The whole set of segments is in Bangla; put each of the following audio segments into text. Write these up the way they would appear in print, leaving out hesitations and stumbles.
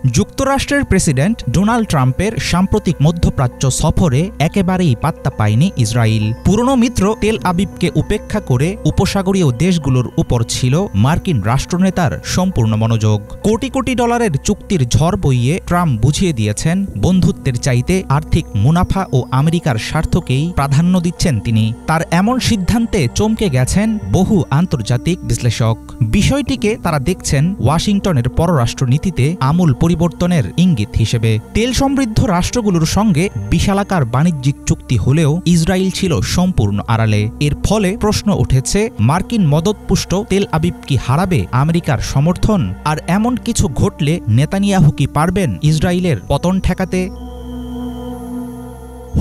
যুক্তরাষ্ট্রের প্রেসিডেন্ট ডোনাল্ড ট্রাম্পের সাম্প্রতিক মধ্যপ্রাচ্য সফরে একেবারেই পাত্তা পায়নি ইসরায়েল। পুরনো মিত্র তেল আবিবকে উপেক্ষা করে উপসাগরীয় দেশগুলোর উপর ছিল মার্কিন রাষ্ট্রনেতার সম্পূর্ণ মনোযোগ। কোটি কোটি ডলারের চুক্তির ঝড় বইয়ে ট্রাম্প বুঝিয়ে দিয়েছেন বন্ধুত্বের চাইতে আর্থিক মুনাফা ও আমেরিকার স্বার্থকেই প্রাধান্য দিচ্ছেন তিনি। তার এমন সিদ্ধান্তে চমকে গেছেন বহু আন্তর্জাতিক বিশ্লেষক। বিষয়টিকে তারা দেখছেন ওয়াশিংটনের পররাষ্ট্রনীতিতে আমূল পরিবর্তনের ইঙ্গিত হিসেবে। তেল সমৃদ্ধ রাষ্ট্রগুলোর সঙ্গে বিশালাকার বাণিজ্যিক চুক্তি হলেও ইসরায়েল ছিল সম্পূর্ণ আড়ালে। এর ফলে প্রশ্ন উঠেছে, মার্কিন মদতপুষ্ট তেল আবিব কি হারাবে আমেরিকার সমর্থন? আর এমন কিছু ঘটলে নেতানিয়াহু কি পারবেন ইসরায়েলের পতন ঠেকাতে?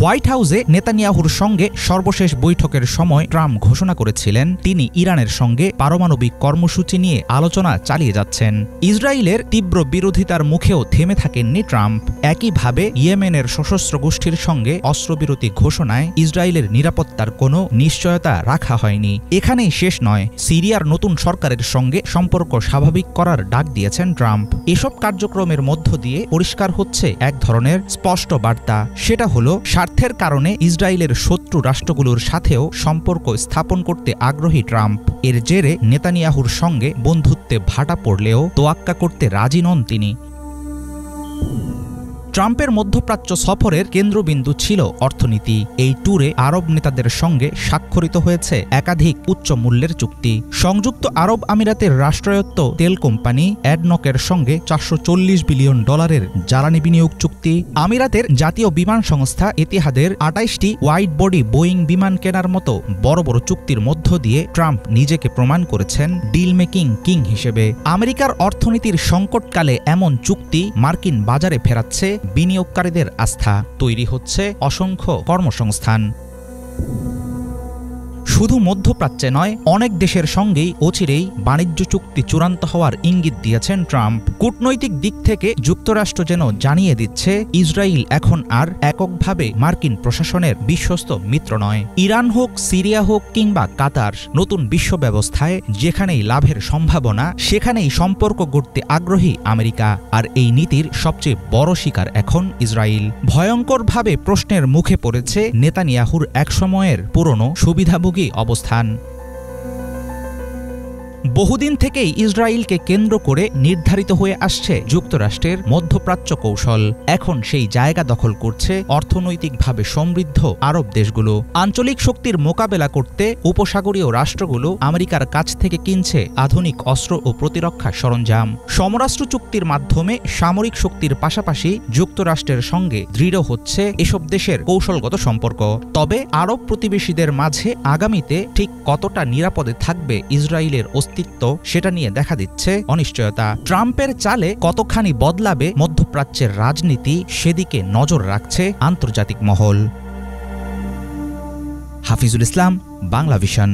হোয়াইট হাউসে নেতানিয়াহুর সঙ্গে সর্বশেষ বৈঠকের সময় ট্রাম্প ঘোষণা করেছিলেন তিনি ইরানের সঙ্গে পারমাণবিক কর্মসূচি নিয়ে আলোচনা চালিয়ে যাচ্ছেন। ইসরায়েলের তীব্র বিরোধিতার মুখেও থেমে থাকেননি ট্রাম্প। একইভাবে ইয়েমেনের সশস্ত্র গোষ্ঠীর সঙ্গে অস্ত্রবিরতি ঘোষণায় ইসরায়েলের নিরাপত্তার কোনো নিশ্চয়তা রাখা হয়নি। এখানেই শেষ নয়, সিরিয়ার নতুন সরকারের সঙ্গে সম্পর্ক স্বাভাবিক করার ডাক দিয়েছেন ট্রাম্প। এসব কার্যক্রমের মধ্য দিয়ে পরিষ্কার হচ্ছে এক ধরনের স্পষ্ট বার্তা, সেটা হলো স্বার্থের কারণে ইসরায়েলের শত্রু রাষ্ট্রগুলোর সাথেও সম্পর্ক স্থাপন করতে আগ্রহী ট্রাম্প। এর জেরে নেতানিয়াহুর সঙ্গে বন্ধুত্বে ভাটা পড়লেও তোয়াক্কা করতে রাজি নন তিনি। ট্রাম্পের মধ্যপ্রাচ্য সফরের কেন্দ্রবিন্দু ছিল অর্থনীতি। এই ট্যুরে আরব নেতাদের সঙ্গে স্বাক্ষরিত হয়েছে একাধিক উচ্চ মূল্যের চুক্তি। সংযুক্ত আরব আমিরাতের রাষ্ট্রায়ত্ত তেল কোম্পানি অ্যাডনকের সঙ্গে $440 বিলিয়ন জ্বালানি বিনিয়োগ চুক্তি। আমিরাতের জাতীয় বিমান সংস্থা এতিহাদের 28টি ওয়াইড বডি বোয়িং বিমান কেনার মতো বড় বড় চুক্তির মধ্য দিয়ে ট্রাম্প নিজেকে প্রমাণ করেছেন ডিল মেকিং কিং হিসেবে। আমেরিকার অর্থনীতির সংকটকালে এমন চুক্তি মার্কিন বাজারে ফেরাচ্ছে বিনিয়োগকারীদের আস্থা, তৈরি হচ্ছে অসংখ্য কর্মসংস্থান। শুধু মধ্যপ্রাচ্যে নয়, অনেক দেশের সঙ্গেই অচিরেই বাণিজ্য চুক্তি চূড়ান্ত হওয়ার ইঙ্গিত দিয়েছেন ট্রাম্প। কূটনৈতিক দিক থেকে যুক্তরাষ্ট্র যেন জানিয়ে দিচ্ছে ইসরায়েল এখন আর এককভাবে মার্কিন প্রশাসনের বিশ্বস্ত মিত্র নয়। ইরান হোক, সিরিয়া হোক কিংবা কাতার, নতুন বিশ্ব ব্যবস্থায় যেখানেই লাভের সম্ভাবনা সেখানেই সম্পর্ক গড়তে আগ্রহী আমেরিকা। আর এই নীতির সবচেয়ে বড় শিকার এখন ইসরায়েল। ভয়ঙ্করভাবে প্রশ্নের মুখে পড়েছে নেতানিয়াহুর একসময়ের পুরনো সুবিধাভোগী অবস্থান। বহুদিন থেকেই ইসরায়েলকে কেন্দ্র করে নির্ধারিত হয়ে আসছে যুক্তরাষ্ট্রের মধ্যপ্রাচ্য কৌশল। এখন সেই জায়গা দখল করছে অর্থনৈতিকভাবে সমৃদ্ধ আরব দেশগুলো। আঞ্চলিক শক্তির মোকাবেলা করতে উপসাগরীয় রাষ্ট্রগুলো আমেরিকার কাছ থেকে কিনছে আধুনিক অস্ত্র ও প্রতিরক্ষা সরঞ্জাম। সমরাস্ত্র চুক্তির মাধ্যমে সামরিক শক্তির পাশাপাশি যুক্তরাষ্ট্রের সঙ্গে দৃঢ় হচ্ছে এসব দেশের কৌশলগত সম্পর্ক। তবে আরব প্রতিবেশীদের মাঝে আগামীতে ঠিক কতটা নিরাপদে থাকবে ইসরায়েলের অস্তিত্ব, সেটা নিয়ে দেখা দিচ্ছে অনিশ্চয়তা। ট্রাম্পের চালে কতখানি বদলাবে মধ্যপ্রাচ্যের রাজনীতি, সেদিকে নজর রাখছে আন্তর্জাতিক মহল। হাফিজুল ইসলাম, বাংলা ভিশন।